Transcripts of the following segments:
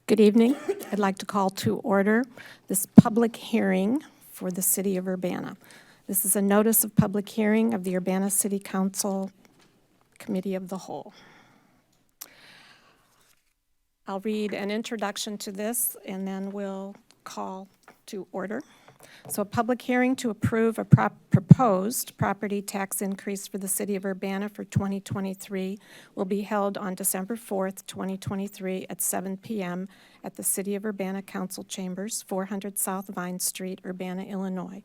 Good evening. I'd like to call to order this public hearing for the City of Urbana. This is a notice of public hearing of the Urbana City Council Committee of the Whole. I'll read an introduction to this and then we'll call to order. So a public hearing to approve a proposed property tax increase for the City of Urbana for 2023 will be held on December 4th, 2023 at 7 p.m. at the City of Urbana Council Chambers, 400 South Vine Street, Urbana, Illinois.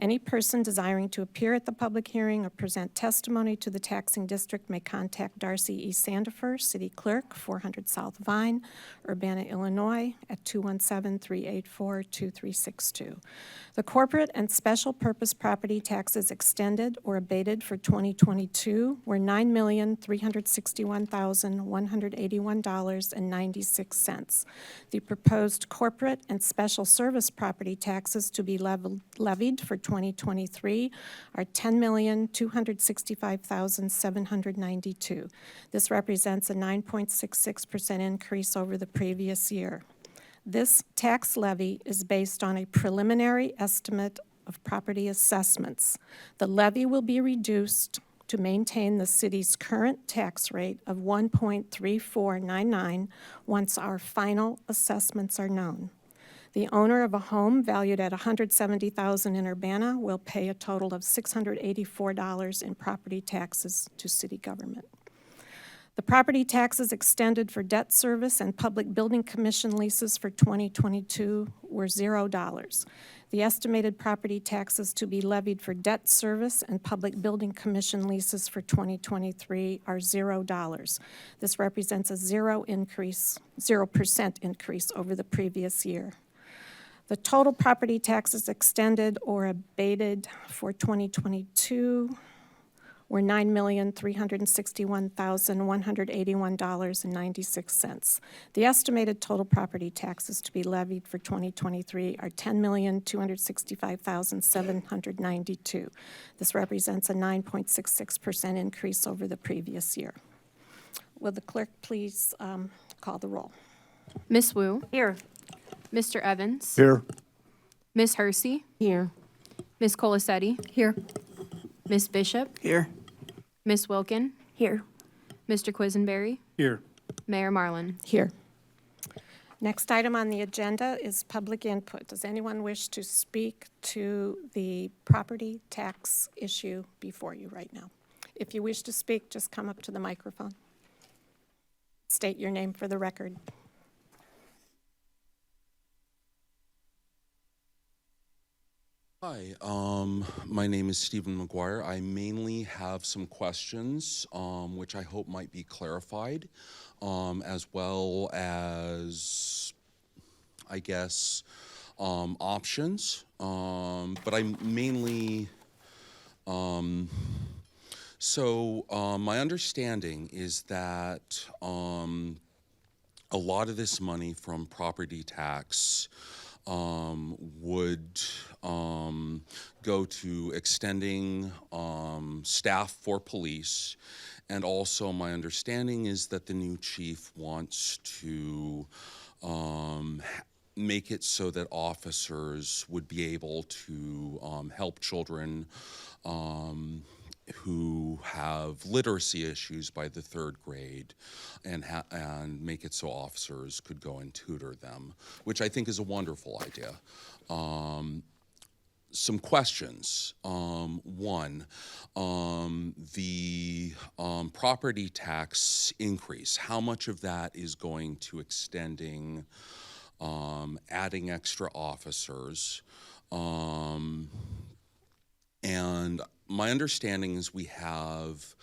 Any person desiring to appear at the public hearing or present testimony to the taxing district may contact Darcy E. Sandifer, City Clerk, 400 South Vine, Urbana, Illinois, at 217-384-2362. The corporate and special purpose property taxes extended or abated for 2022 were $9,361,181.96. The proposed corporate and special service property taxes to be levied for 2023 are $10,265,792. This represents a 9.66% increase over the previous year. This tax levy is based on a preliminary estimate of property assessments. The levy will be reduced to maintain the city's current tax rate of 1.3499 once our final assessments are known. The owner of a home valued at $170,000 in Urbana will pay a total of $684 in property taxes to city government. The property taxes extended for debt service and public building commission leases for 2022 were $0. The estimated property taxes to be levied for debt service and public building commission leases for 2023 are $0. This represents a 0% increase over the previous year. The total property taxes extended or abated for 2022 were $9,361,181.96. The estimated total property taxes to be levied for 2023 are $10,265,792. This represents a 9.66% increase over the previous year. Will the clerk please call the roll? Miss Wu. Here. Mr. Evans. Here. Miss Hersey. Here. Miss Colasetti. Here. Miss Bishop. Here. Miss Wilkin. Here. Mr. Quisenberry. Here. Mayor Marlin. Here. Next item on the agenda is public input. Does anyone wish to speak to the property tax issue before you right now? If you wish to speak, just come up to the microphone. State your name for the record. Hi, my name is Stephen Maguire. I mainly have some questions, which I hope might be clarified, as well as, I guess, options. But I mainly, my understanding is that a lot of this money from property tax would go to extending staff for police, and also my understanding is that the new chief wants to make it so that officers would be able to help children who have literacy issues by the third grade, and make it so officers could go and tutor them, which I think is a wonderful idea. Some questions. One, the property tax increase, how much of that is going to extending, adding extra officers? And my understanding is we have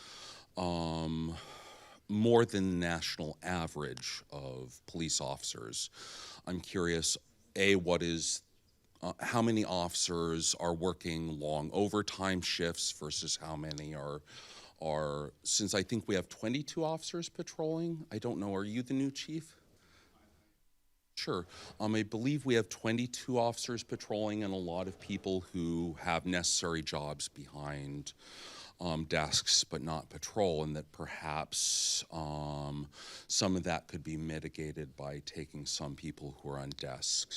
more than the national average of police officers. I'm curious, what is, how many officers are working long overtime shifts versus how many are, since I think we have 22 officers patrolling, I don't know, are you the new chief? Sure. I believe we have 22 officers patrolling and a lot of people who have necessary jobs behind desks but not patrol, and that perhaps some of that could be mitigated by taking some people who are on desk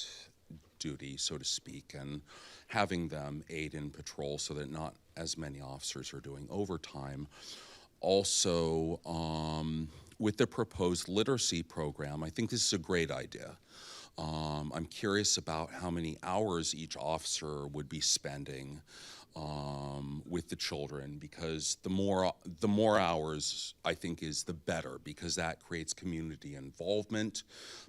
duty, so to speak, and having them aid in patrol so that not as many officers are doing overtime. Also, with the proposed literacy program, I think this is a great idea. I'm curious about how many hours each officer would be spending with the children, because the more hours I think is the better, because that creates community involvement,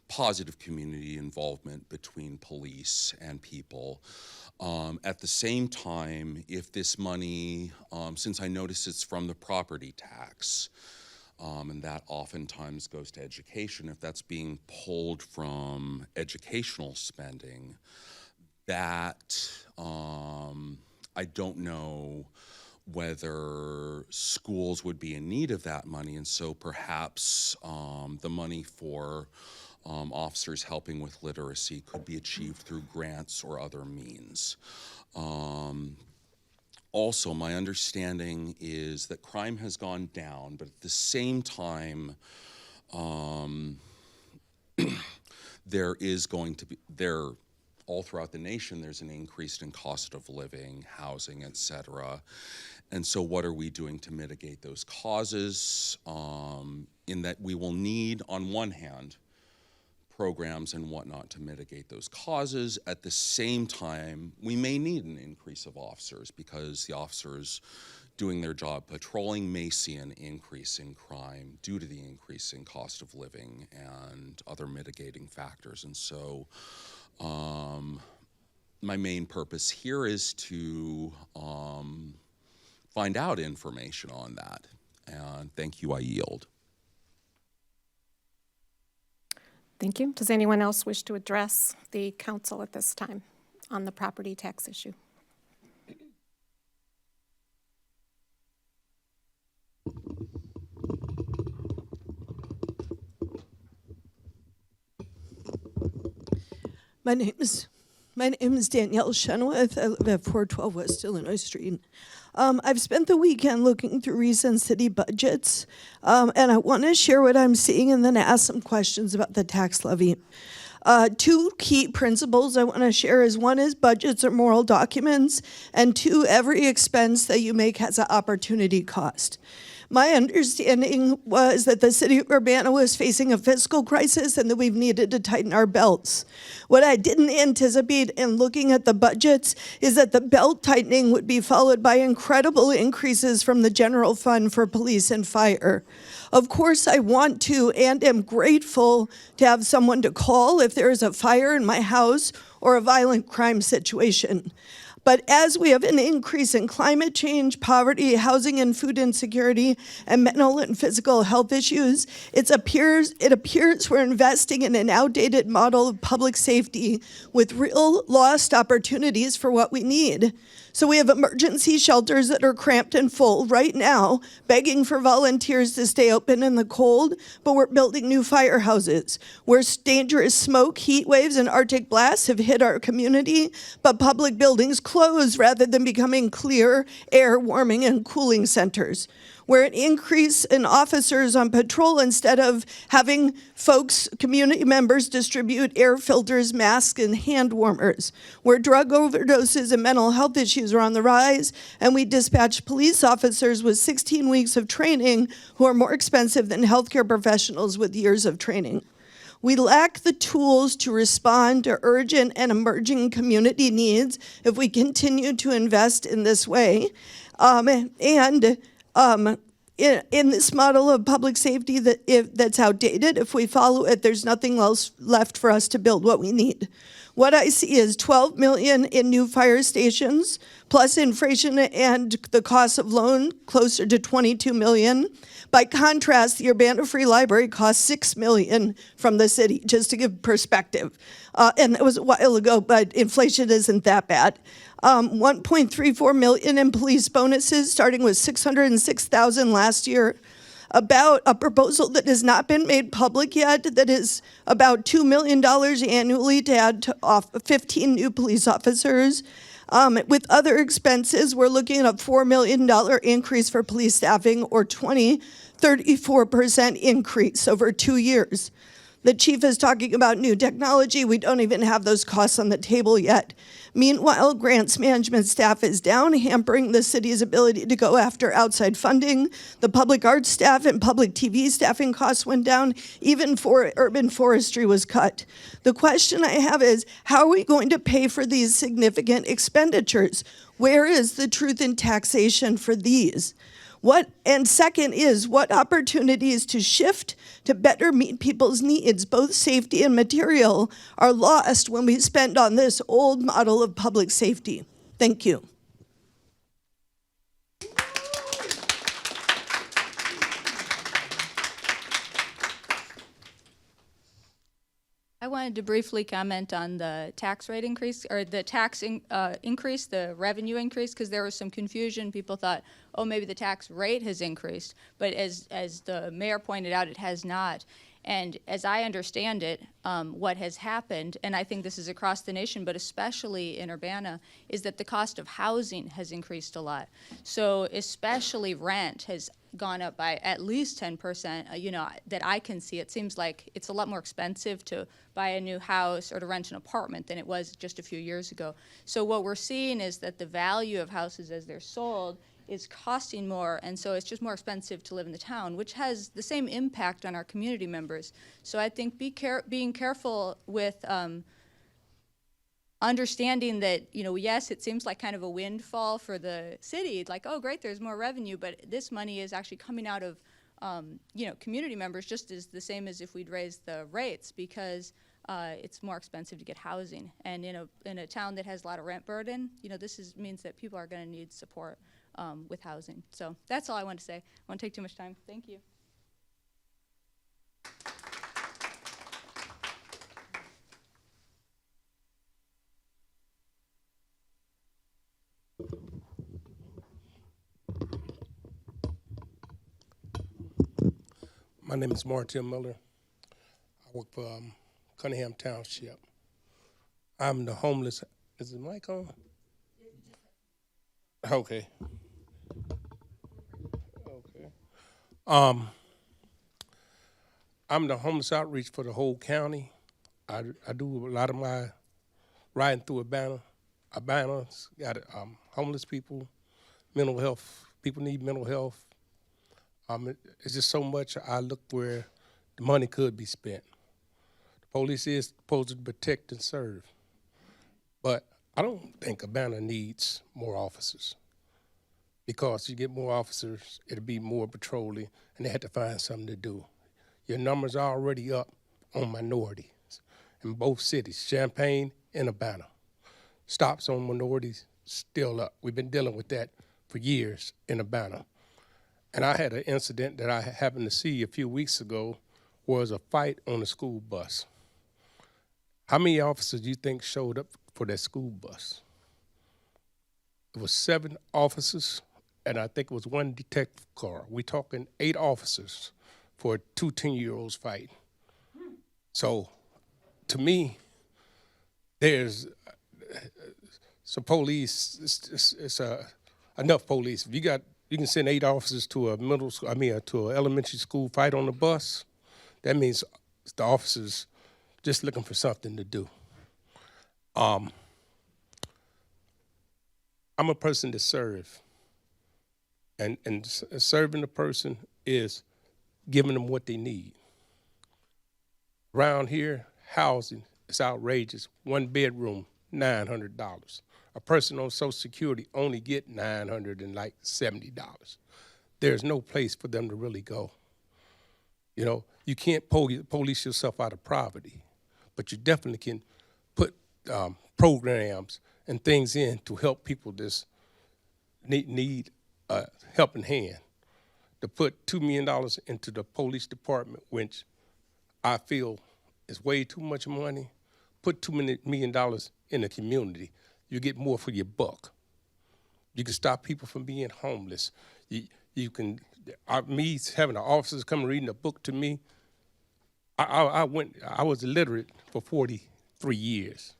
positive community involvement between police and people. At the same time, if this money, since I notice it's from the property tax, and that oftentimes goes to education, if that's being pulled from educational spending, that I don't know whether schools would be in need of that money, and so perhaps the money for officers helping with literacy could be achieved through grants or other means. Also, my understanding is that crime has gone down, but at the same time, there is going to be, all throughout the nation, there's an increase in cost of living, housing, et cetera. And so what are we doing to mitigate those causes? In that we will need, on one hand, programs and whatnot to mitigate those causes. At the same time, we may need an increase of officers, because the officers doing their job patrolling may see an increase in crime due to the increase in cost of living and other mitigating factors. And so my main purpose here is to find out information on that. And thank you, I yield. Thank you. Does anyone else wish to address the council at this time on the property tax issue? My name is Danielle Shen. I live at 412 West Illinois Street. I've spent the weekend looking through recent city budgets, and I want to share what I'm seeing and then ask some questions about the tax levy. Two key principles I want to share is, one is budgets are moral documents, and two, every expense that you make has an opportunity cost. My understanding was that the city of Urbana was facing a fiscal crisis and that we've needed to tighten our belts. What I didn't anticipate in looking at the budgets is that the belt tightening would be followed by incredible increases from the general fund for police and fire. Of course, I want to and am grateful to have someone to call if there is a fire in my house or a violent crime situation. But as we have an increase in climate change, poverty, housing and food insecurity, and mental and physical health issues, it appears we're investing in an outdated model of public safety with real lost opportunities for what we need. So we have emergency shelters that are cramped and full right now, begging for volunteers to stay open in the cold, but we're building new firehouses where dangerous smoke, heat waves, and Arctic blasts have hit our community, but public buildings close rather than becoming clear air warming and cooling centers. We're an increase in officers on patrol instead of having folks, community members, distribute air filters, masks, and hand warmers. Where drug overdoses and mental health issues are on the rise, and we dispatch police officers with 16 weeks of training who are more expensive than healthcare professionals with years of training. We lack the tools to respond to urgent and emerging community needs if we continue to invest in this way. In this model of public safety that's outdated, if we follow it, there's nothing else left for us to build what we need. What I see is $12 million in new fire stations, plus inflation and the cost of loan closer to $22 million. By contrast, the Urbana Free Library costs $6 million from the city, just to give perspective. And that was a while ago, but inflation isn't that bad. $1.34 million in police bonuses, starting with $606,000 last year. About a proposal that has not been made public yet, that is about $2 million annually to add to 15 new police officers. With other expenses, we're looking at a $4 million increase for police staffing, or 34% increase over 2 years. The chief is talking about new technology. We don't even have those costs on the table yet. Meanwhile, grants management staff is down, hampering the city's ability to go after outside funding. The public arts staff and public TV staffing costs went down. Even for urban forestry was cut. The question I have is, how are we going to pay for these significant expenditures? Where is the truth in taxation for these? And second is, what opportunities to shift to better meet people's needs, both safety and material, are lost when we spend on this old model of public safety? Thank you. I wanted to briefly comment on the tax rate increase, or the increase, the revenue increase, because there was some confusion. People thought, oh, maybe the tax rate has increased. But as the mayor pointed out, it has not. And as I understand it, what has happened, and I think this is across the nation, but especially in Urbana, is that the cost of housing has increased a lot. So especially rent has gone up by at least 10%, that I can see. It seems like it's a lot more expensive to buy a new house or to rent an apartment than it was just a few years ago. So what we're seeing is that the value of houses as they're sold is costing more, and so it's just more expensive to live in the town, which has the same impact on our community members. So I think being careful with understanding that, yes, it seems like kind of a windfall for the city, like, oh, great, there's more revenue, but this money is actually coming out of, community members, just as the same as if we'd raised the rates, because it's more expensive to get housing. And in a town that has a lot of rent burden, this means that people are going to need support with housing. So that's all I want to say. I won't take too much time. Thank you. My name is Martem Miller. I work for Cunningham Township. I'm the homeless. Is the mic on? Okay. I'm the homeless outreach for the whole county. I do a lot of my riding through Urbana. Urbana's got homeless people, mental health. People need mental health. It's just so much. I look where the money could be spent. The police is supposed to protect and serve, but I don't think Urbana needs more officers, because you get more officers, it'll be more patrolling, and they have to find something to do. Your numbers are already up on minorities in both cities, Champaign and Urbana. Stops on minorities still up. We've been dealing with that for years in Urbana. And I had an incident that I happened to see a few weeks ago, was a fight on a school bus. How many officers do you think showed up for that school bus? It was 7 officers, and I think it was 1 detective car. We're talking 8 officers for 2 10-year-olds fight. So, to me, there's police. It's enough police. If you can send 8 officers to to an elementary school fight on the bus. That means the officers just looking for something to do. I'm a person to serve, and serving the person is giving them what they need. Around here, housing is outrageous. 1 bedroom, $900. A person on Social Security only get $970. There's no place for them to really go. You can't police yourself out of poverty, but you definitely can put programs and things in to help people that need a helping hand. To put $2 million into the police department, which I feel is way too much money. Put $2 million in the community. You get more for your buck. You can stop people from being homeless. You can, me having the officers come reading a book to me, I was illiterate for 43 years.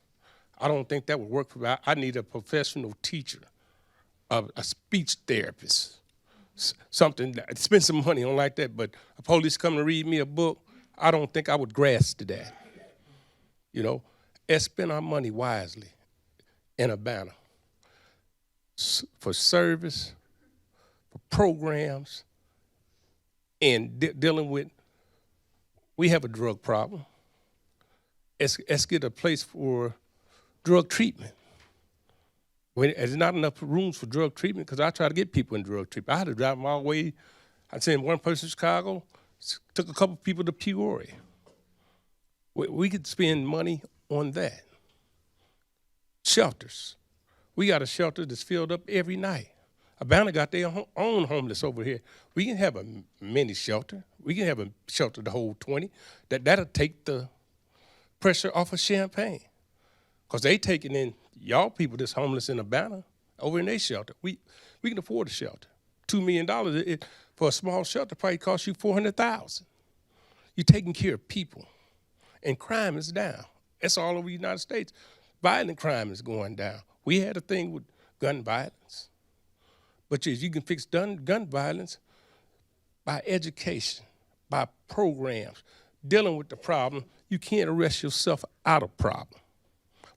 I don't think that would work for me. I need a professional teacher, a speech therapist, something, spend some money on like that. But a police coming to read me a book, I don't think I would grasp to that. You know, let's spend our money wisely in a banner for service, for programs, and dealing with, we have a drug problem. Let's get a place for drug treatment. There's not enough rooms for drug treatment, because I try to get people in drug treatment. I had to drive them all the way. I sent one person to Chicago, took a couple people to Peoria. We could spend money on that. Shelters. We got a shelter that's filled up every night. Atlanta got their own homeless over here. We can have a mini shelter. We can have a shelter to hold 20. That'll take the pressure off of Champaign. Because they taking in y'all people that's homeless in Atlanta over in their shelter. We can afford a shelter. $2 million for a small shelter probably costs you $400,000. You're taking care of people. And crime is down. That's all over the United States. Violent crime is going down. We had a thing with gun violence. But you can fix gun violence by education, by programs, dealing with the problem. You can't arrest yourself out of problem.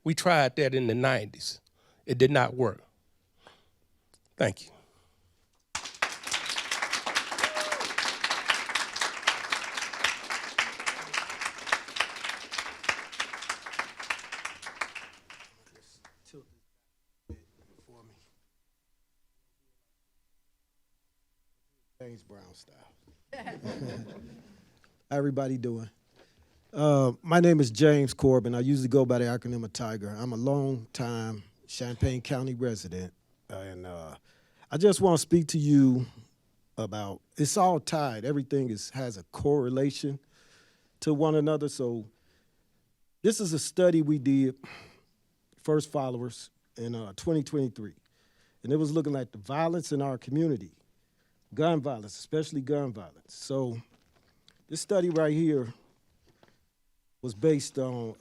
We tried that in the 90s. It did not work. Thank you. James Brown style. How everybody doing? My name is James Corbin. I usually go by the acronym of Tiger. I'm a long-time Champaign County resident, and I just want to speak to you about, it's all tied. Everything has a correlation to one another. So this is a study we did, First Followers, in 2023, and it was looking at the violence in our community. Gun violence, especially gun violence. So this study right here was based on,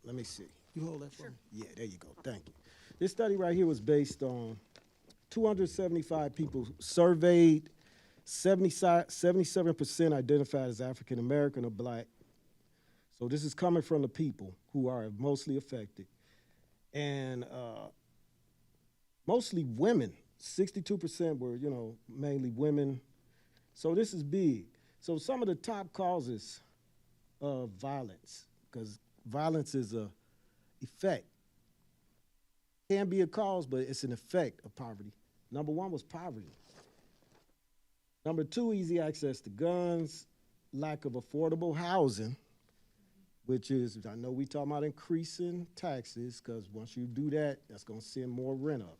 let me see. You hold that for me? Yeah, there you go. Thank you. This study right here was based on 275 people surveyed, 77% identified as African American or Black. So this is coming from the people who are mostly affected. And mostly women. 62% were, mainly women. So this is big. So some of the top causes of violence, because violence is a effect. Can be a cause, but it's an effect of poverty. Number one was poverty. Number two, easy access to guns, lack of affordable housing, which is, I know we talking about increasing taxes, because once you do that, that's gonna send more rent up.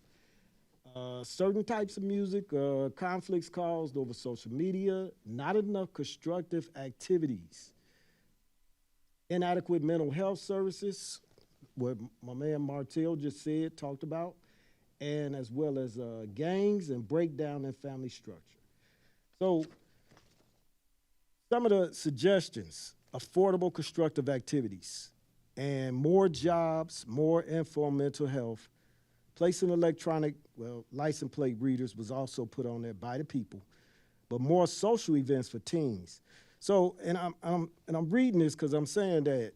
Certain types of music, conflicts caused over social media, not enough constructive activities, inadequate mental health services, what my man Martel just said, talked about, and as well as gangs and breakdown in family structure. So some of the suggestions, affordable constructive activities, and more jobs, more informed mental health. Placing electronic, license plate readers was also put on there by the people, but more social events for teens. So, and I'm reading this because I'm saying that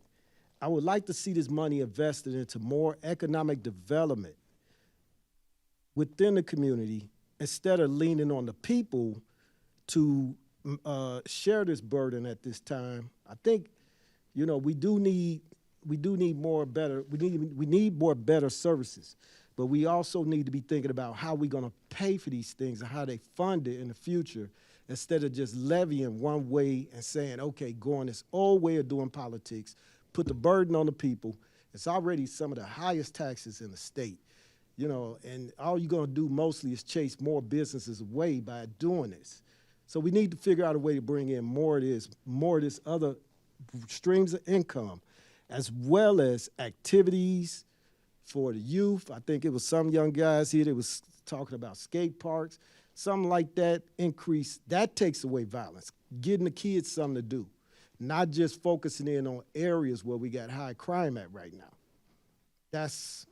I would like to see this money invested into more economic development within the community instead of leaning on the people to share this burden at this time. I think, we need more better services. But we also need to be thinking about how we're going to pay for these things and how they fund it in the future, instead of just levying one way and saying, okay, going this old way of doing politics, put the burden on the people. It's already some of the highest taxes in the state, and all you're going to do mostly is chase more businesses away by doing this. So we need to figure out a way to bring in more of this other streams of income, as well as activities for the youth. I think it was some young guys here that was talking about skate parks, something like that. Increase, that takes away violence, getting the kids something to do, not just focusing in on areas where we got high crime at right now. that's,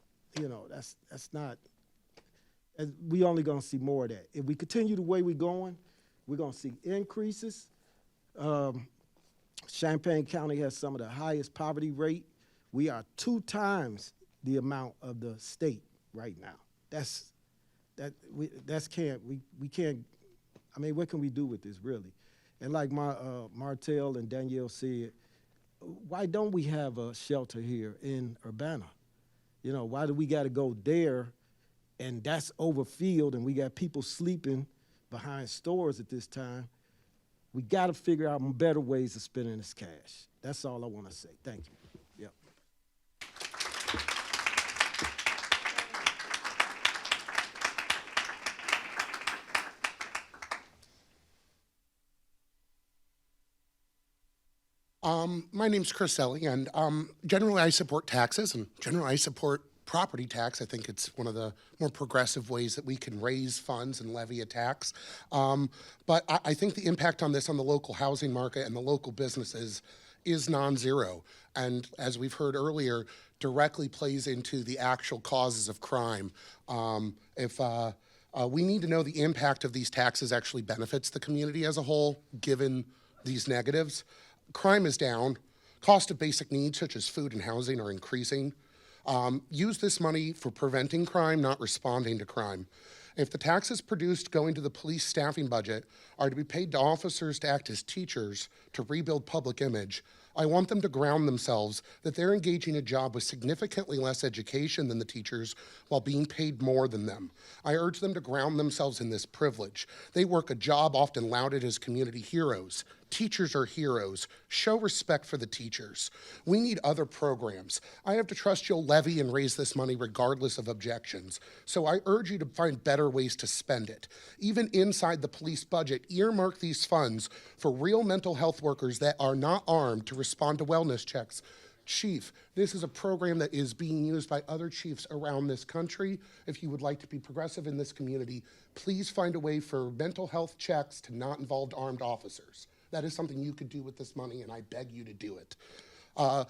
that's not, and we only gonna see more of that. If we continue the way we're going, we're gonna see increases. Champaign County has some of the highest poverty rate. We are 2 times the amount of the state right now. We can't, I mean, what can we do with this really? And like Martel and Danielle said, why don't we have a shelter here in Urbana? Why do we gotta go there and that's overfilled and we got people sleeping behind stores at this time? We gotta figure out better ways of spending this cash. That's all I wanna say. Thank you. Yep. My name's Chris Elli, and generally I support taxes, and generally I support property tax. I think it's one of the more progressive ways that we can raise funds and levy a tax. But I think the impact on this on the local housing market and the local businesses is non-zero. And as we've heard earlier, directly plays into the actual causes of crime. We need to know the impact of these taxes actually benefits the community as a whole, given these negatives. Crime is down. Cost of basic needs such as food and housing are increasing. Use this money for preventing crime, not responding to crime. If the taxes produced going to the police staffing budget are to be paid to officers to act as teachers to rebuild public image, I want them to ground themselves that they're engaging a job with significantly less education than the teachers while being paid more than them. I urge them to ground themselves in this privilege. They work a job often lauded as community heroes. Teachers are heroes. Show respect for the teachers. We need other programs. I have to trust you'll levy and raise this money regardless of objections. So I urge you to find better ways to spend it. Even inside the police budget, earmark these funds for real mental health workers that are not armed to respond to wellness checks. Chief, this is a program that is being used by other chiefs around this country. If you would like to be progressive in this community, please find a way for mental health checks to not involve armed officers. That is something you could do with this money, and I beg you to do it.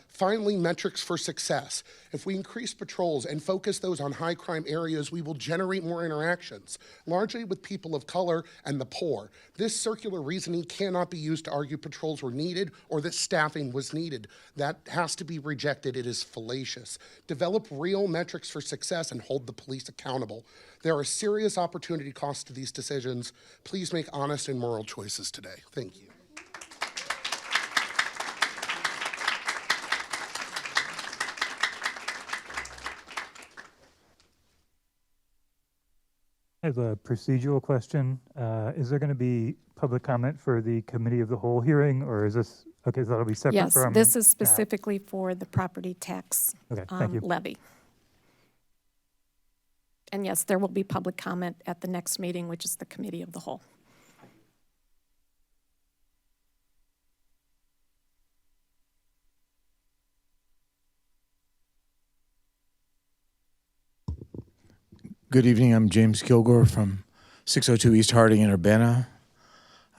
Finally, metrics for success. If we increase patrols and focus those on high crime areas, we will generate more interactions, largely with people of color and the poor. This circular reasoning cannot be used to argue patrols were needed or that staffing was needed. That has to be rejected. It is fallacious. Develop real metrics for success and hold the police accountable. There are serious opportunity costs to these decisions. Please make honest and moral choices today. Thank you. I have a procedural question. Is there going to be public comment for the committee of the whole hearing, or is this, okay, so that'll be separate Yes, from? this is specifically for the property tax Okay, thank you. levy. And yes, there will be public comment at the next meeting, which is the committee of the whole. Good evening. I'm James Kilgore from 602 East Harding in Urbana.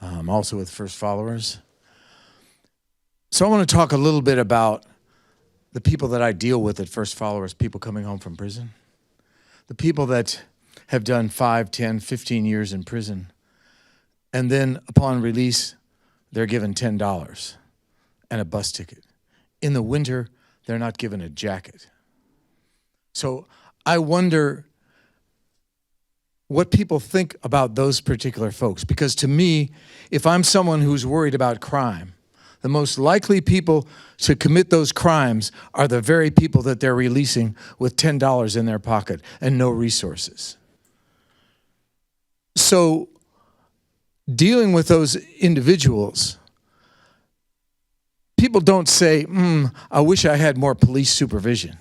I'm also with First Followers. So I want to talk a little bit about the people that I deal with at First Followers, people coming home from prison. The people that have done 5, 10, 15 years in prison. And then upon release, they're given $10 and a bus ticket. In the winter, they're not given a jacket. So I wonder what people think about those particular folks. Because to me, if I'm someone who's worried about crime, the most likely people to commit those crimes are the very people that they're releasing with $10 in their pocket and no resources. So dealing with those individuals, people don't say, I wish I had more police supervision.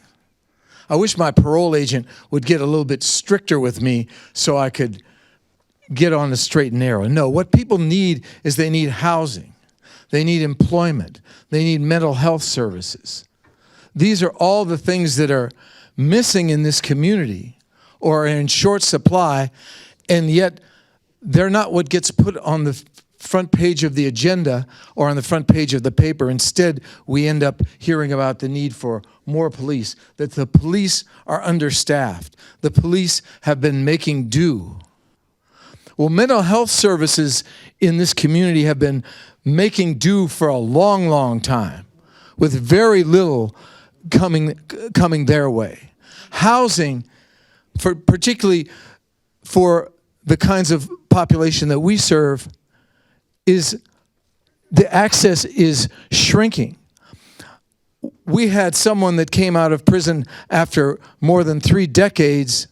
I wish my parole agent would get a little bit stricter with me so I could get on the straight and narrow. No, what people need is they need housing. They need employment. They need mental health services. These are all the things that are missing in this community or are in short supply, and yet they're not what gets put on the front page of the agenda or on the front page of the paper. Instead, we end up hearing about the need for more police, that the police are understaffed. The police have been making do. Well, mental health services in this community have been making do for a long, long time, with very little coming their way. Housing, particularly for the kinds of population that we serve, the access is shrinking. We had someone that came out of prison after more than 3 decades.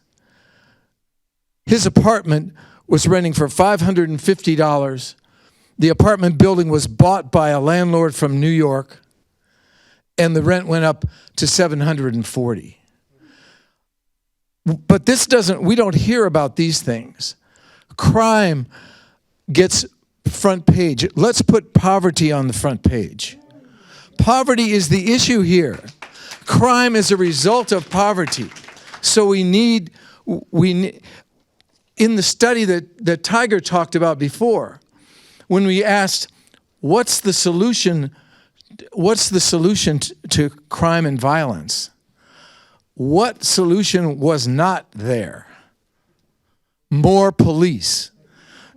His apartment was renting for $550. The apartment building was bought by a landlord from New York, and the rent went up to $740. But we don't hear about these things. Crime gets front page. Let's put poverty on the front page. Poverty is the issue here. Crime is a result of poverty. So we need in the study that Tiger talked about before, when we asked, what's the solution to crime and violence? What solution was not there? More police.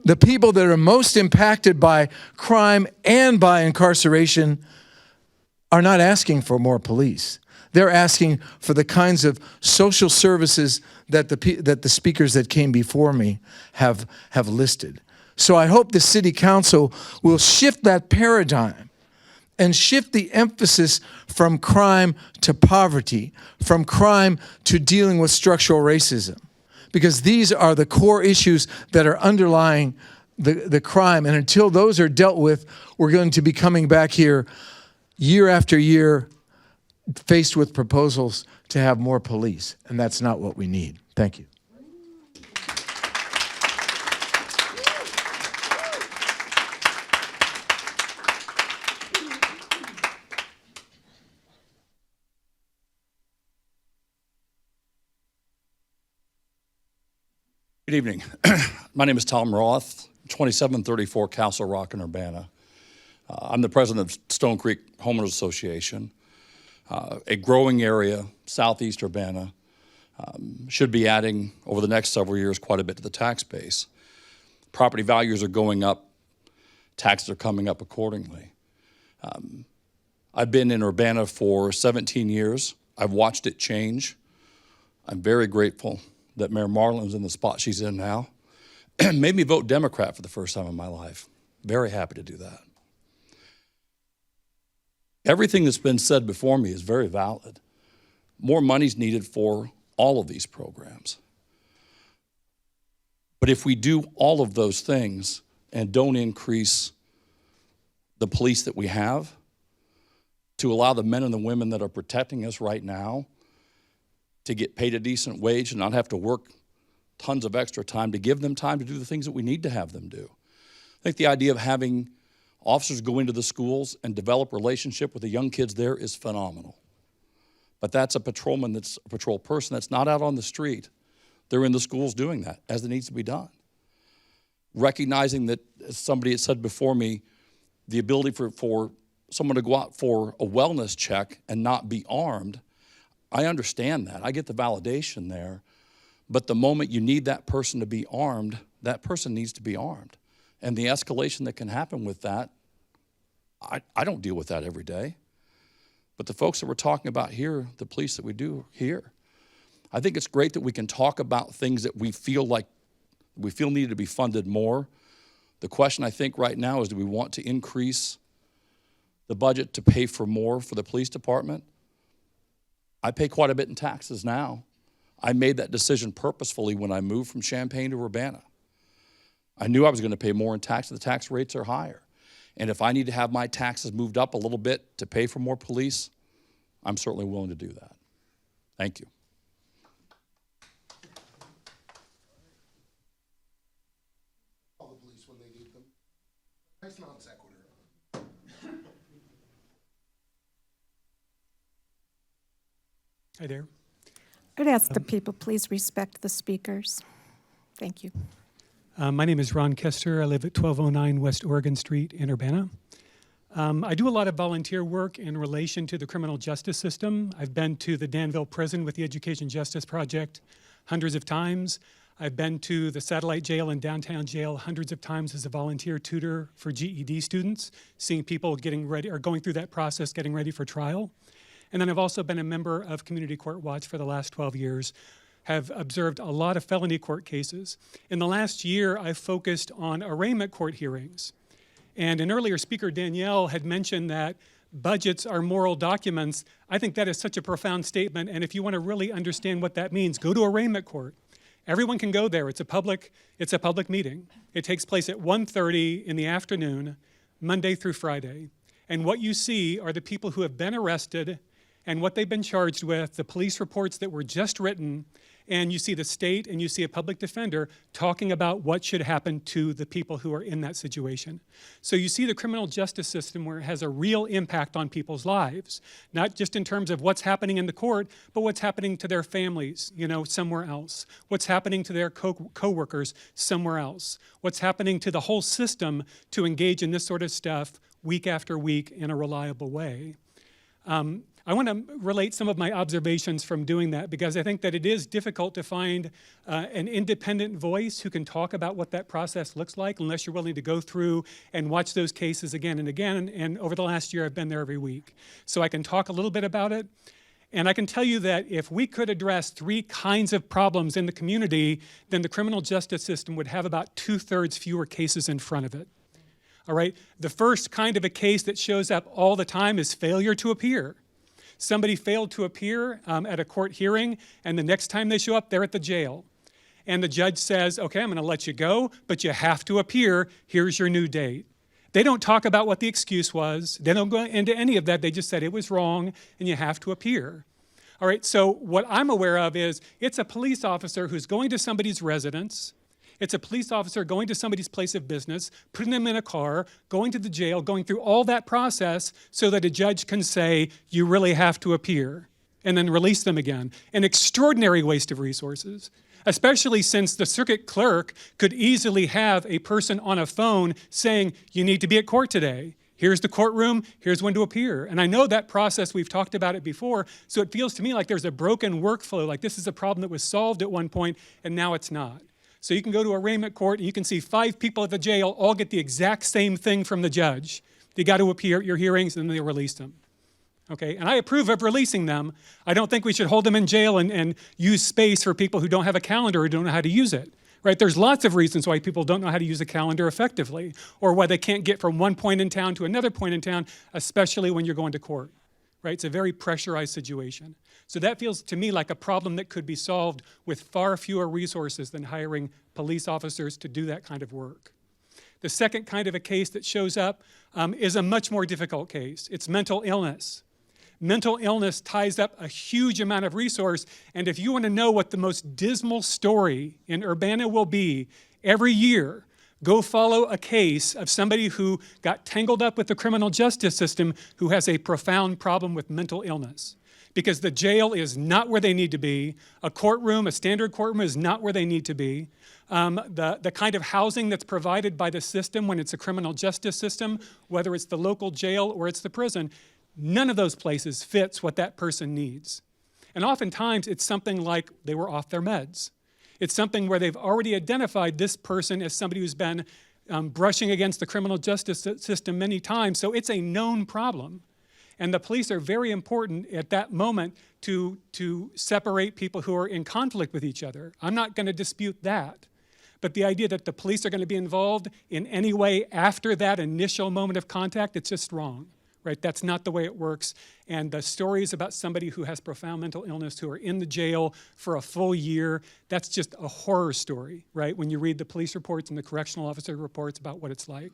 The people that are most impacted by crime and by incarceration are not asking for more police. They're asking for the kinds of social services that the speakers that came before me have listed. So I hope the City Council will shift that paradigm and shift the emphasis from crime to poverty, from crime to dealing with structural racism, because these are the core issues that are underlying the crime. And until those are dealt with, we're going to be coming back here year after year, faced with proposals to have more police, and that's not what we need. Thank you. Good evening. My name is Tom Roth, 2734 Castle Rock in Urbana. I'm the president of Stone Creek Homeowners Association, a growing area, southeast Urbana, should be adding over the next several years quite a bit to the tax base. Property values are going up, taxes are coming up accordingly. I've been in Urbana for 17 years. I've watched it change. I'm very grateful that Mayor Marlin's in the spot she's in now. Made me vote Democrat for the first time in my life. Very happy to do that. Everything that's been said before me is very valid. More money's needed for all of these programs. But if we do all of those things and don't increase the police that we have, to allow the men and the women that are protecting us right now to get paid a decent wage and not have to work tons of extra time, to give them time to do the things that we need to have them do. I think the idea of having officers go into the schools and develop a relationship with the young kids there is phenomenal. But that's a patrolman, that's a patrol person that's not out on the street. They're in the schools doing that as it needs to be done. Recognizing that, as somebody had said before me, the ability for someone to go out for a wellness check and not be armed, I understand that. I get the validation there. But the moment you need that person to be armed, that person needs to be armed. And the escalation that can happen with that, I don't deal with that every day. But the folks that we're talking about here, the police that we do here, I think it's great that we can talk about things that we feel need to be funded more. The question I think right now is, do we want to increase the budget to pay for more for the police department? I pay quite a bit in taxes now. I made that decision purposefully when I moved from Champaign to Urbana. I knew I was going to pay more in taxes. The tax rates are higher. And if I need to have my taxes moved up a little bit to pay for more police, I'm certainly willing to do that. Thank you. Call the police when they need them. Nice non sequitur. Hi there. I'd ask the people, please respect the speakers. Thank you. My name is Ron Kester. I live at 1209 West Oregon Street in Urbana. I do a lot of volunteer work in relation to the criminal justice system. I've been to the Danville Prison with the Education Justice Project hundreds of times. I've been to the satellite jail and downtown jail hundreds of times as a volunteer tutor for GED students, seeing people getting ready or going through that process, getting ready for trial. And then I've also been a member of Community Court Watch for the last 12 years, have observed a lot of felony court cases. In the last year, I've focused on arraignment court hearings. And an earlier speaker, Danielle, had mentioned that budgets are moral documents. I think that is such a profound statement, and if you want to really understand what that means, go to arraignment court. Everyone can go there. It's a public meeting. It takes place at 1:30 in the afternoon, Monday through Friday. And what you see are the people who have been arrested and what they've been charged with, the police reports that were just written, and you see the state and you see a public defender talking about what should happen to the people who are in that situation. So you see the criminal justice system where it has a real impact on people's lives, not just in terms of what's happening in the court, but what's happening to their families, somewhere else. What's happening to their co-workers somewhere else. What's happening to the whole system to engage in this sort of stuff week after week in a reliable way. I want to relate some of my observations from doing that because I think that it is difficult to find an independent voice who can talk about what that process looks like unless you're willing to go through and watch those cases again and again. And over the last year, I've been there every week. So I can talk a little bit about it. And I can tell you that if we could address 3 kinds of problems in the community, then the criminal justice system would have about 2/3 fewer cases in front of it. All right? The first kind of a case that shows up all the time is failure to appear. Somebody failed to appear at a court hearing, and the next time they show up, they're at the jail. And the judge says, okay, I'm going to let you go, but you have to appear. Here's your new date. They don't talk about what the excuse was. They don't go into any of that. They just said it was wrong, and you have to appear. All right, so what I'm aware of is it's a police officer who's going to somebody's residence. It's a police officer going to somebody's place of business, putting them in a car, going to the jail, going through all that process so that a judge can say, you really have to appear, and then release them again. An extraordinary waste of resources, especially since the circuit clerk could easily have a person on a phone saying, you need to be at court today. Here's the courtroom, here's when to appear. And I know that process, we've talked about it before, so it feels to me like there's a broken workflow, like this is a problem that was solved at one point, and now it's not. So you can go to arraignment court and you can see 5 people at the jail all get the exact same thing from the judge. You got to appear at your hearings and then they release them. Okay, and I approve of releasing them. I don't think we should hold them in jail and use space for people who don't have a calendar or don't know how to use it. Right? There's lots of reasons why people don't know how to use a calendar effectively or why they can't get from one point in town to another point in town, especially when you're going to court. Right? It's a very pressurized situation. So that feels to me like a problem that could be solved with far fewer resources than hiring police officers to do that kind of work. The second kind of a case that shows up is a much more difficult case. It's mental illness. Mental illness ties up a huge amount of resource, and if you want to know what the most dismal story in Urbana will be every year, go follow a case of somebody who got tangled up with the criminal justice system who has a profound problem with mental illness. Because the jail is not where they need to be. A courtroom, a standard courtroom is not where they need to be. The kind of housing that's provided by the system when it's a criminal justice system, whether it's the local jail or it's the prison, none of those places fits what that person needs. And oftentimes it's something like they were off their meds. It's something where they've already identified this person as somebody who's been brushing against the criminal justice system many times, so it's a known problem. And the police are very important at that moment to separate people who are in conflict with each other. I'm not going to dispute that. But the idea that the police are going to be involved in any way after that initial moment of contact, it's just wrong. Right? That's not the way it works. And the stories about somebody who has profound mental illness who are in the jail for a full year, that's just a horror story, right? When you read the police reports and the correctional officer reports about what it's like.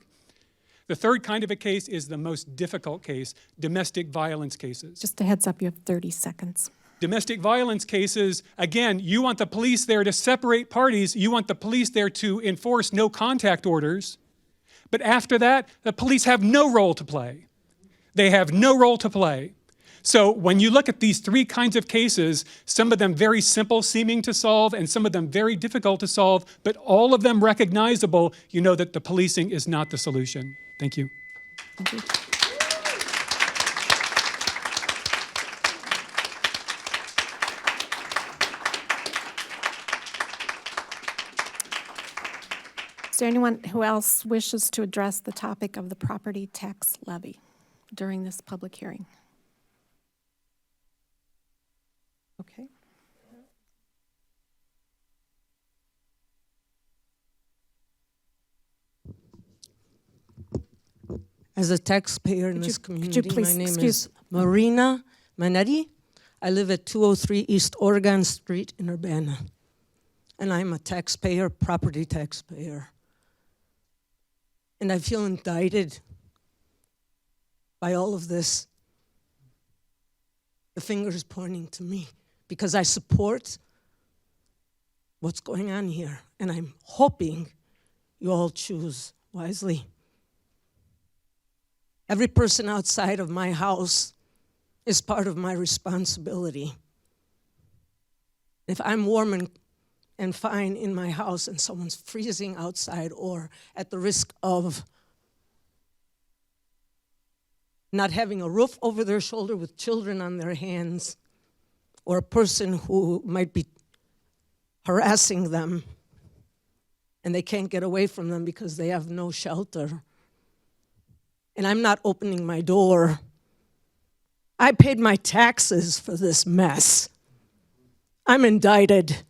The third kind of a case is the most difficult case, domestic violence cases. Just a heads up, you have 30 seconds. Domestic violence cases, again, you want the police there to separate parties. You want the police there to enforce no contact orders. But after that, the police have no role to play. They have no role to play. So when you look at these three kinds of cases, some of them very simple seeming to solve and some of them very difficult to solve, but all of them recognizable, you know that the policing is not the solution. Thank you. Thank you. Is there anyone who else wishes to address the topic of the property tax levy during this public hearing? Okay. As a taxpayer in Could this you community, please my name excuse- is Marina Manetti. I live at 203 East Oregon Street in Urbana. And I'm a taxpayer, property taxpayer. And I feel indicted by all of this. The finger is pointing to me because I support what's going on here. And I'm hoping you all choose wisely. Every person outside of my house is part of my responsibility. If I'm warm and fine in my house and someone's freezing outside or at the risk of not having a roof over their shoulder with children on their hands, or a person who might be harassing them and they can't get away from them because they have no shelter, and I'm not opening my door, I paid my taxes for this mess. I'm indicted.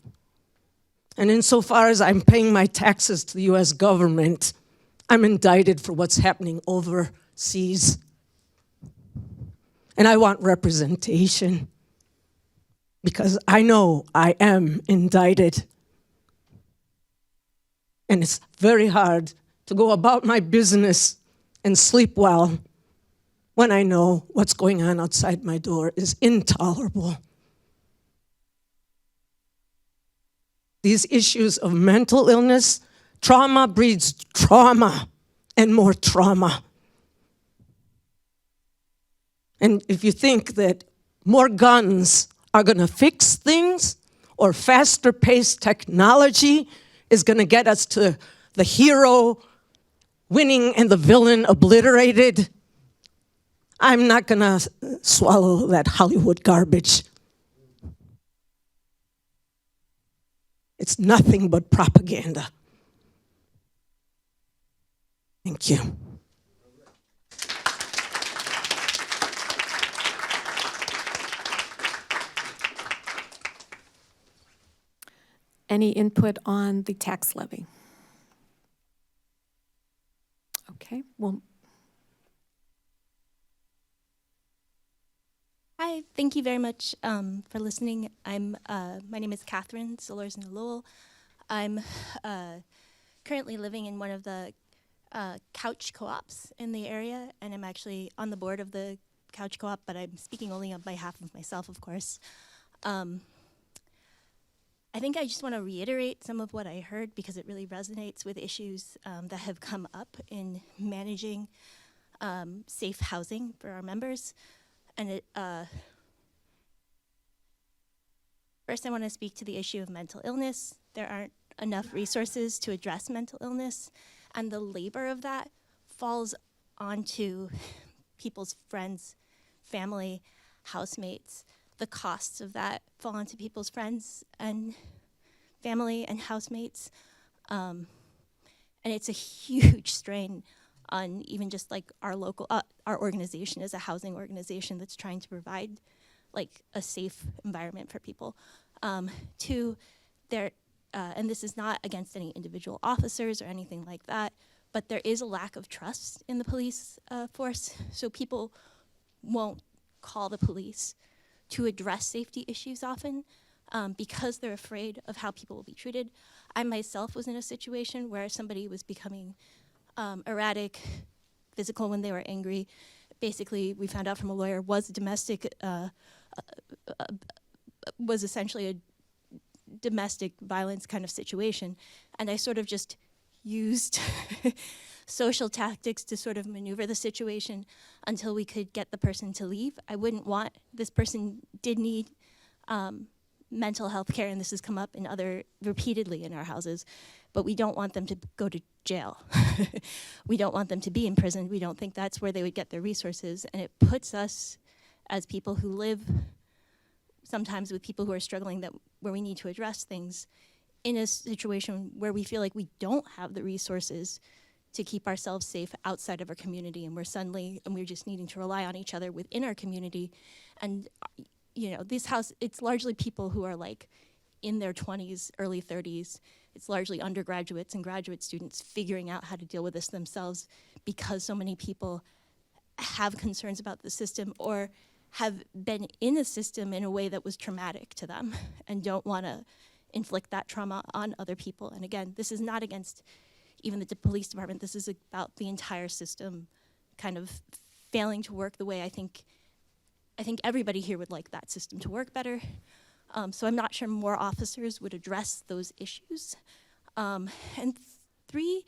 And insofar as I'm paying my taxes to the US government, I'm indicted for what's happening overseas. And I want representation because I know I am indicted. And it's very hard to go about my business and sleep well when I know what's going on outside my door is intolerable. These issues of mental illness, trauma breeds trauma and more trauma. And if you think that more guns are going to fix things or faster paced technology is going to get us to the hero winning and the villain obliterated, I'm not going to swallow that Hollywood garbage. It's nothing but propaganda. Thank you. Any input on the tax levy? Okay, well, Hi, thank you very much for listening. My name is Katherine Solor. I'm currently living in one of the couch co-ops in the area, and I'm actually on the board of the couch co-op, but I'm speaking only on behalf of myself, of course. I think I just want to reiterate some of what I heard because it really resonates with issues that have come up in managing safe housing for our members. And first I want to speak to the issue of mental illness. There aren't enough resources to address mental illness, and the labor of that falls onto people's friends, family, housemates. The costs of that fall onto people's friends and family and housemates. And it's a huge strain on even just like our local, our organization as a housing organization that's trying to provide like a safe environment for people. And this is not against any individual officers or anything like that, but there is a lack of trust in the police force. So people won't call the police to address safety issues often because they're afraid of how people will be treated. I myself was in a situation where somebody was becoming erratic, physical when they were angry. Basically, we found out from a lawyer, was essentially a domestic violence kind of situation. And I sort of just used social tactics to sort of maneuver the situation until we could get the person to leave. I wouldn't want, this person did need mental health care, and this has come up repeatedly in our houses, but we don't want them to go to jail. We don't want them to be in prison. We don't think that's where they would get their resources, and it puts us as people who live sometimes with people who are struggling, where we need to address things, in a situation where we feel like we don't have the resources to keep ourselves safe outside of our community, and we're just needing to rely on each other within our community. And you know, this house, it's largely people who are like in their 20s, early 30s. It's largely undergraduates and graduate students figuring out how to deal with this themselves, because so many people have concerns about the system or have been in a system in a way that was traumatic to them and don't want to inflict that trauma on other people. And again, this is not against even the police department. This is about the entire system kind of failing to work the way I think everybody here would like that system to work better. So I'm not sure more officers would address those issues. And 3,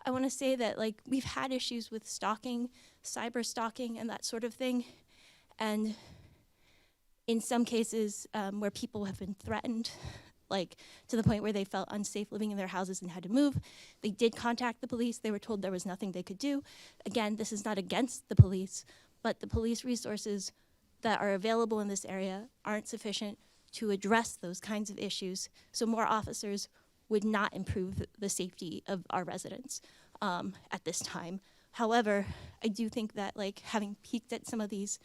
I want to say that like we've had issues with stalking, cyber stalking, and that sort of thing. And in some cases where people have been threatened, like to the point where they felt unsafe living in their houses and had to move, they did contact the police. They were told there was nothing they could do. Again, this is not against the police, but the police resources that are available in this area aren't sufficient to address those kinds of issues. So more officers would not improve the safety of our residents at this time. However, I do think that like having peeked at some of these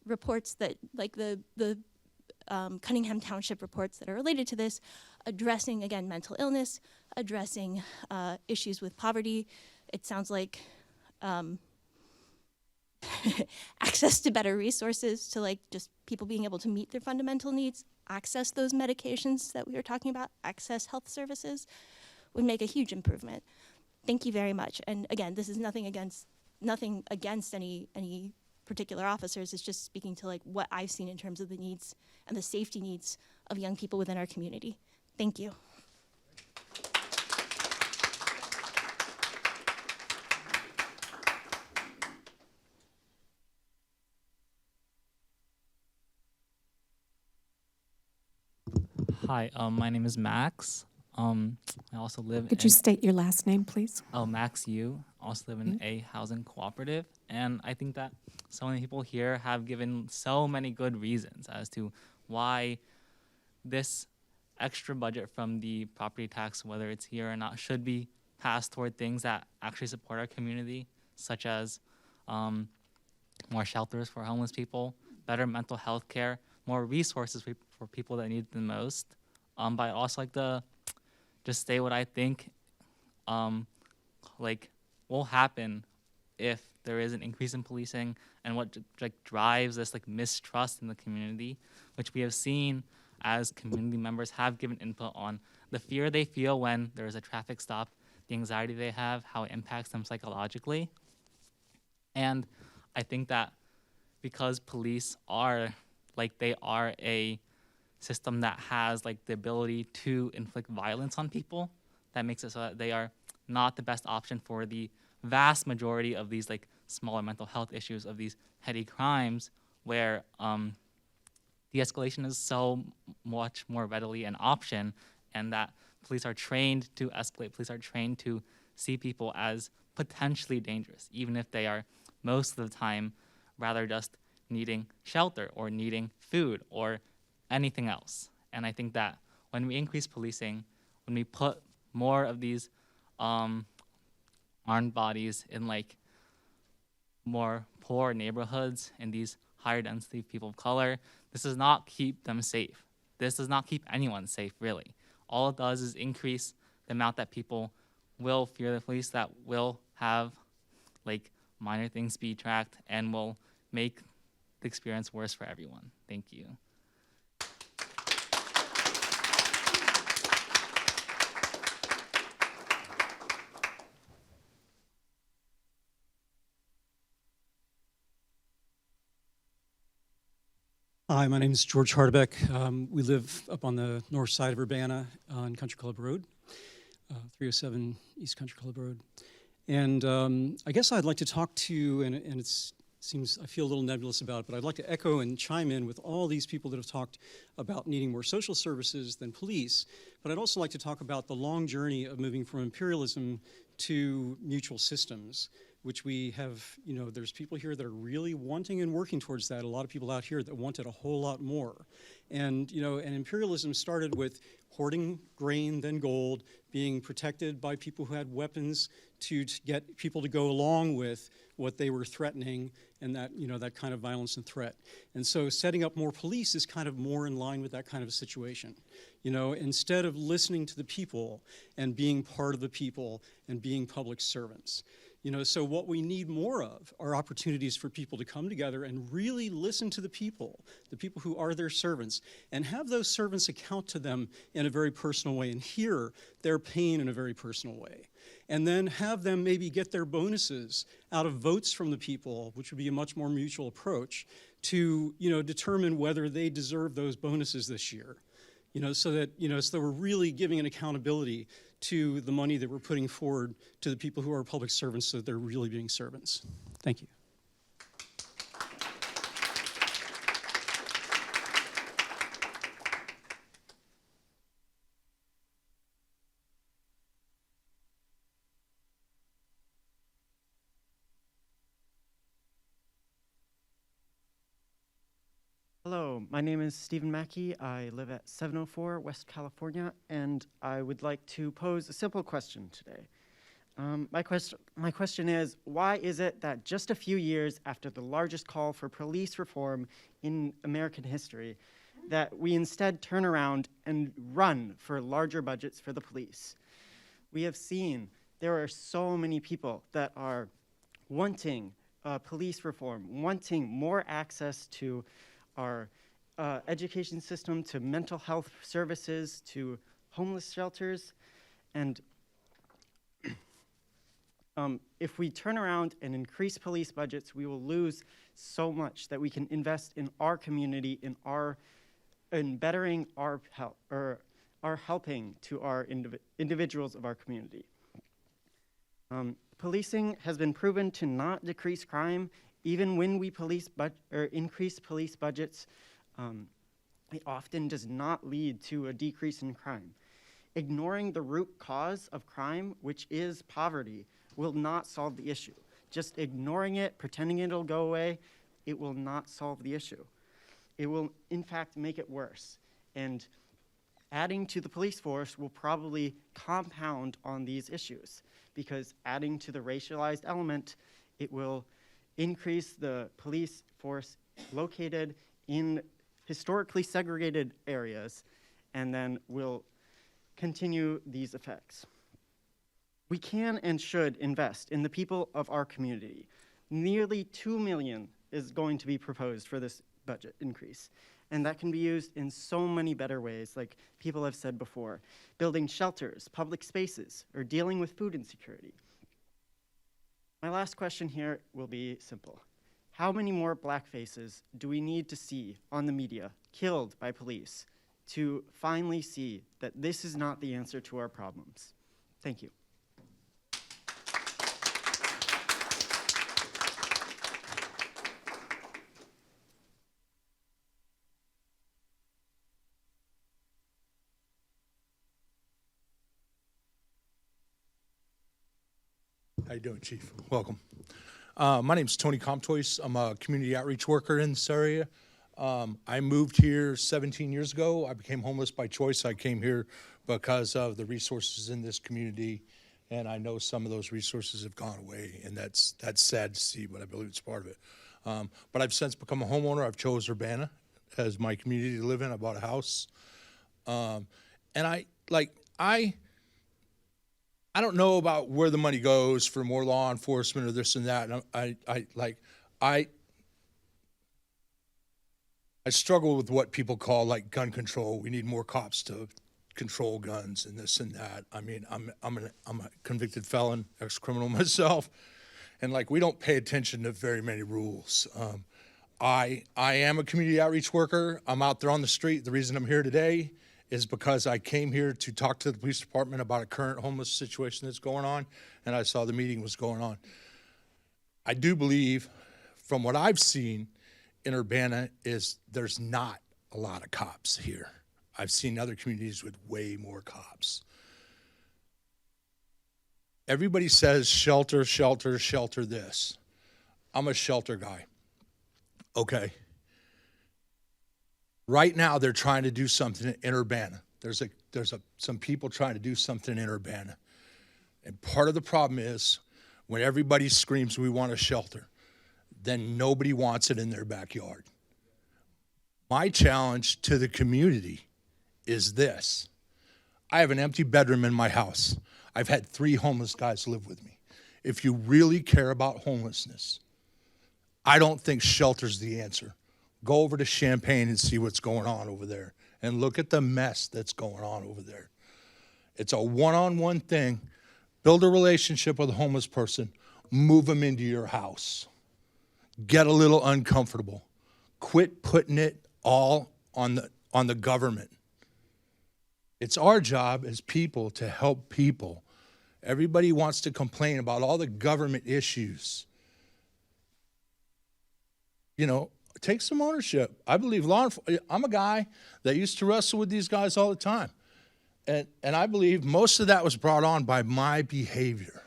reports that like the Cunningham Township reports that are related to this, addressing again mental illness, addressing issues with poverty, it sounds like access to better resources, to like just people being able to meet their fundamental needs, access those medications that we were talking about, access health services, would make a huge improvement. Thank you very much. And again, this is nothing against any particular officers. It's just speaking to like what I've seen in terms of the needs and the safety needs of young people within our community. Thank you. Hi, my name is Max. I also live Could you state your last name, please? Max Yu. I also live in a housing cooperative, and I think that so many people here have given so many good reasons as to why this extra budget from the property tax, whether it's here or not, should be passed toward things that actually support our community, such as more shelters for homeless people, better mental health care, more resources for people that need it the most. But I'd also like to just say what I think like will happen if there is an increase in policing, and what like drives this like mistrust in the community, which we have seen as community members have given input on the fear they feel when there is a traffic stop, the anxiety they have, how it impacts them psychologically. And I think that because police are they are a system that has like the ability to inflict violence on people, that makes it so that they are not the best option for the vast majority of these like smaller mental health issues, of these petty crimes, where de-escalation is so much more readily an option, and that police are trained to escalate. Police are trained to see people as potentially dangerous, even if they are most of the time rather just needing shelter or needing food or anything else. And I think that when we increase policing, when we put more of these armed bodies in like more poor neighborhoods and these higher density people of color, this does not keep them safe. This does not keep anyone safe, really. All it does is increase the amount that people will fear the police, that will have like minor things be tracked, and will make the experience worse for everyone. Thank you. Hi, my name is George Hardebeck. We live up on the north side of Urbana on Country Club Road. 307 East Country Club Road. And I guess I'd like to talk to you, and seems I feel a little nebulous about it, but I'd like to echo and chime in with all these people that have talked about needing more social services than police. But I'd also like to talk about the long journey of moving from imperialism to mutual systems, which we have, there's people here that are really wanting and working towards that. A lot of people out here that wanted a whole lot more. And, and imperialism started with hoarding grain, then gold, being protected by people who had weapons to get people to go along with what they were threatening, and that, that kind of violence and threat. And so setting up more police is kind of more in line with that kind of a situation. Instead of listening to the people and being part of the people and being public servants. So what we need more of are opportunities for people to come together and really listen to the people who are their servants, and have those servants account to them in a very personal way and hear their pain in a very personal way. And then have them maybe get their bonuses out of votes from the people, which would be a much more mutual approach, to determine whether they deserve those bonuses this year. So that we're really giving an accountability to the money that we're putting forward to the people who are public servants, so that they're really being servants. Thank you. Hello, my name is Stephen Mackey. I live at 704 West California, and I would like to pose a simple question today. My question is, why is it that just a few years after the largest call for police reform in American history, that we instead turn around and run for larger budgets for the police? We have seen there are so many people that are wanting police reform, wanting more access to our education system, to mental health services, to homeless shelters. And if we turn around and increase police budgets, we will lose so much that we can invest in our community, in bettering our help, or our helping to our individuals of our community. Policing has been proven to not decrease crime. Even when we increase police budgets, it often does not lead to a decrease in crime. Ignoring the root cause of crime, which is poverty, will not solve the issue. Just ignoring it, pretending it'll go away, it will not solve the issue. It will, in fact, make it worse. And adding to the police force will probably compound on these issues, because adding to the racialized element, it will increase the police force located in historically segregated areas, and then will continue these effects. We can and should invest in the people of our community. Nearly $2 million is going to be proposed for this budget increase, and that can be used in so many better ways, like people have said before, building shelters, public spaces, or dealing with food insecurity. My last question here will be simple. How many more black faces do we need to see on the media killed by police to finally see that this is not the answer to our problems? Thank you. How you doing, Chief? Welcome. My name's Tony Comtois. I'm a community outreach worker in this area. I moved here 17 years ago. I became homeless by choice. I came here because of the resources in this community, and I know some of those resources have gone away, and that's sad to see, but I believe it's part of it. But I've since become a homeowner. I've chose Urbana as my community to live in. I bought a house. And I don't know about where the money goes for more law enforcement or this and that. And I struggle with what people call like gun control. We need more cops to control guns and this and that. I mean, I'm a convicted felon, ex-criminal myself, and like we don't pay attention to very many rules. I am a community outreach worker. I'm out there on the street. The reason I'm here today is because I came here to talk to the police department about a current homeless situation that's going on, and I saw the meeting was going on. I do believe, from what I've seen in Urbana, is there's not a lot of cops here. I've seen other communities with way more cops. Everybody says shelter, shelter, shelter this. I'm a shelter guy. Okay. Right now, they're trying to do something in Urbana. There's some people trying to do something in Urbana. And part of the problem is when everybody screams, we want a shelter, then nobody wants it in their backyard. My challenge to the community is this. I have an empty bedroom in my house. I've had 3 homeless guys live with me. If you really care about homelessness, I don't think shelter's the answer. Go over to Champaign and see what's going on over there and look at the mess that's going on over there. It's a one-on-one thing. Build a relationship with a homeless person. Move them into your house. Get a little uncomfortable. Quit putting it all on the government. It's our job as people to help people. Everybody wants to complain about all the government issues. You know, take some ownership. I believe I'm a guy that used to wrestle with these guys all the time. And I believe most of that was brought on by my behavior.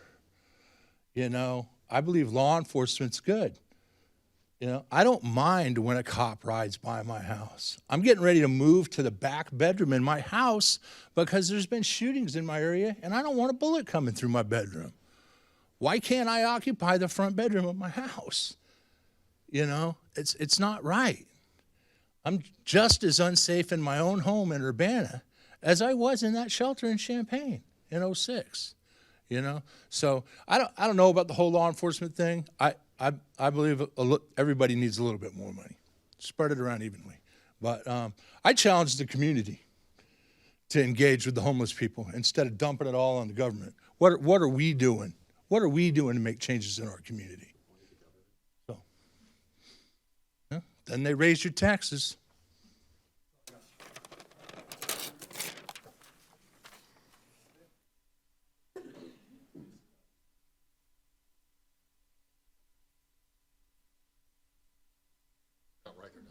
You know, I believe law enforcement's good. You know, I don't mind when a cop rides by my house. I'm getting ready to move to the back bedroom in my house because there's been shootings in my area and I don't want a bullet coming through my bedroom. Why can't I occupy the front bedroom of my house? You know, it's not right. I'm just as unsafe in my own home in Urbana as I was in that shelter in Champaign in 06. You know, so I don't know about the whole law enforcement thing. I believe everybody needs a little bit more money. Spread it around evenly. But I challenge the community to engage with the homeless people instead of dumping it all on the government. What are we doing? What are we doing to make changes in our community? So, yeah, then they raise your taxes.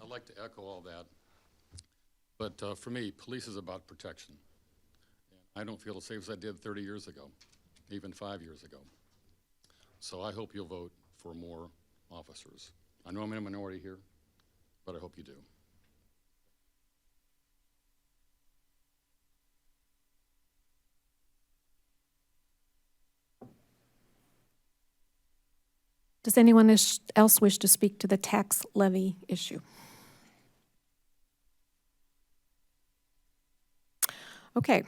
I'd like to echo all that, but for me, police is about protection. I don't feel as safe as I did 30 years ago, even 5 years ago. So I hope you'll vote for more officers. I know I'm in a minority here, but I hope you do. Does anyone else wish to speak to the tax levy issue? Okay,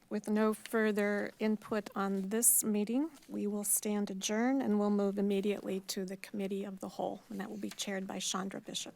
with no further input on this meeting, we will stand adjourned and we'll move immediately to the Committee of the Whole, and that will be chaired by Chandra Bishop.